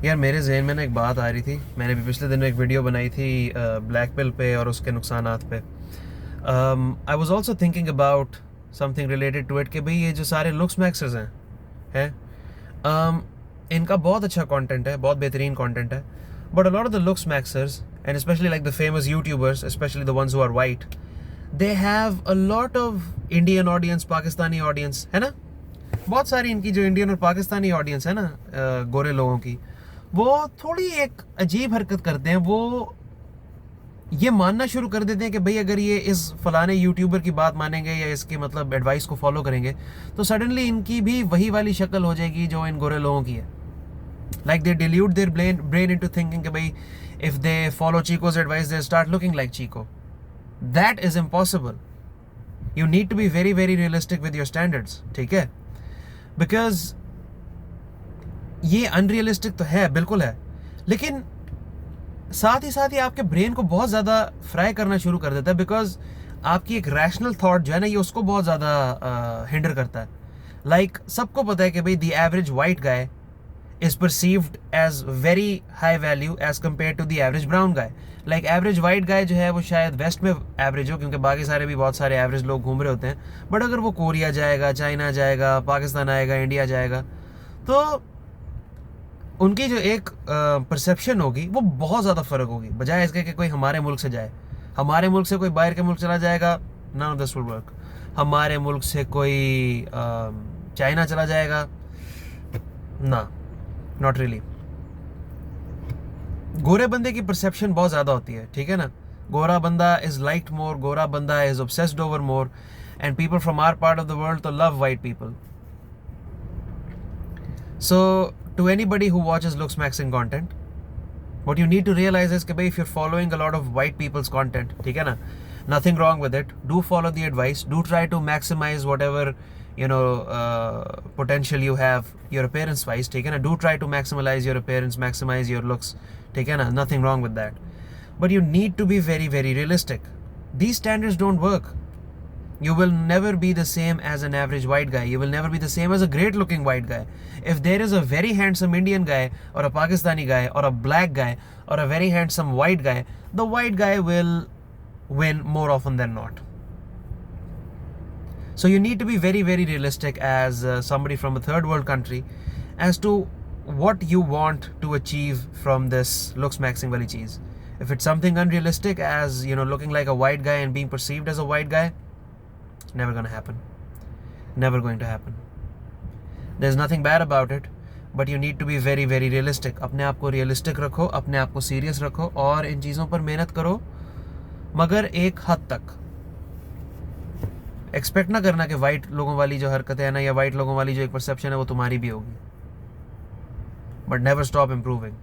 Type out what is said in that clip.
यार मेरे जहन में ना एक बात आ रही थी। मैंने भी पिछले दिनों एक वीडियो बनाई थी ब्लैक पिल पे और उसके नुकसानात पे। I was also thinking about something related to it कि भाई ये जो सारे लुक्स मैक्सर्स हैं इनका बहुत अच्छा कंटेंट है, बहुत बेहतरीन कंटेंट है, but a lot of the looks maxxers and especially like the famous YouTubers, especially the ones who are white, they have a lot of Indian audience, Pakistani audience, है ना। बहुत सारी इनकी जो इंडियन और पाकिस्तानी ऑडियंस है ना, गोरे लोगों की, वो थोड़ी एक अजीब हरकत करते हैं। वो ये मानना शुरू कर देते हैं कि भाई अगर ये इस फलाने यूट्यूबर की बात मानेंगे या इसके मतलब एडवाइस को फॉलो करेंगे तो सडनली इनकी भी वही वाली शक्ल हो जाएगी जो इन गोरे लोगों की है। Like they dilute their brain into thinking कि भाई if they follow Chico's advice they start looking like Chico. That is impossible. You need to be very very realistic with your standards, ठीक है। बिकॉज ये unrealistic तो है, बिल्कुल है, लेकिन साथ ही आपके ब्रेन को बहुत ज़्यादा फ्राई करना शुरू कर देता है। बिकॉज आपकी एक रैशनल थॉट जो है ना, ये उसको बहुत ज़्यादा हिंडर करता है। लाइक सबको पता है कि भाई the average white guy is perceived as very high value as compare to the average brown guy. Like average white guy जो है वो शायद वेस्ट में एवरेज हो, क्योंकि बाकी सारे भी बहुत सारे एवरेज लोग घूम रहे होते हैं। बट अगर वो कोरिया जाएगा, चाइना जाएगा, पाकिस्तान आएगा, इंडिया जाएगा, तो उनकी जो एक परसेप्शन होगी वो बहुत ज़्यादा फ़र्क होगी, बजाय इसके कि कोई हमारे मुल्क से जाए। हमारे मुल्क से कोई बाहर के मुल्क चला जाएगा, none of this will work. हमारे मुल्क से कोई चाइना चला जाएगा, ना, नॉट रियली। गोरे बंदे की परसेप्शन बहुत ज़्यादा होती है, ठीक है ना। गोरा बंदा इज़ लाइक्ड मोर, गोरा बंदा is obsessed over more, and people from our part of the world to love white people. So, to anybody who watches looks maxing content, what you need to realize is that if you're following a lot of white people's content, ठीक है ना, nothing wrong with it. Do follow the advice. Do try to maximize whatever potential you have your appearance wise, ठीक है ना. Do try to maximize your appearance, maximize your looks, ठीक है ना. Nothing wrong with that. But you need to be very very realistic. These standards don't work. You will never be the same as an average white guy. You will never be the same as a great looking white guy. If there is a very handsome Indian guy or a Pakistani guy or a black guy or a very handsome white guy, the white guy will win more often than not. So you need to be very very realistic as somebody from a third world country as to what you want to achieve from this looks maxing wali cheese. If it's something unrealistic as looking like a white guy and being perceived as a white guy, never gonna happen. Never going to happen. There's nothing bad about it, but you need to be very very realistic. अपने आप को realistic रखो, अपने आप को serious रखो और इन चीज़ों पर मेहनत करो, मगर एक हद तक। एक्सपेक्ट ना करना कि वाइट लोगों वाली जो हरकतें हैं ना, या वाइट लोगों वाली जो एक परसेप्शन है वो तुम्हारी भी होगी, बट नेवर स्टॉप इम्प्रूविंग।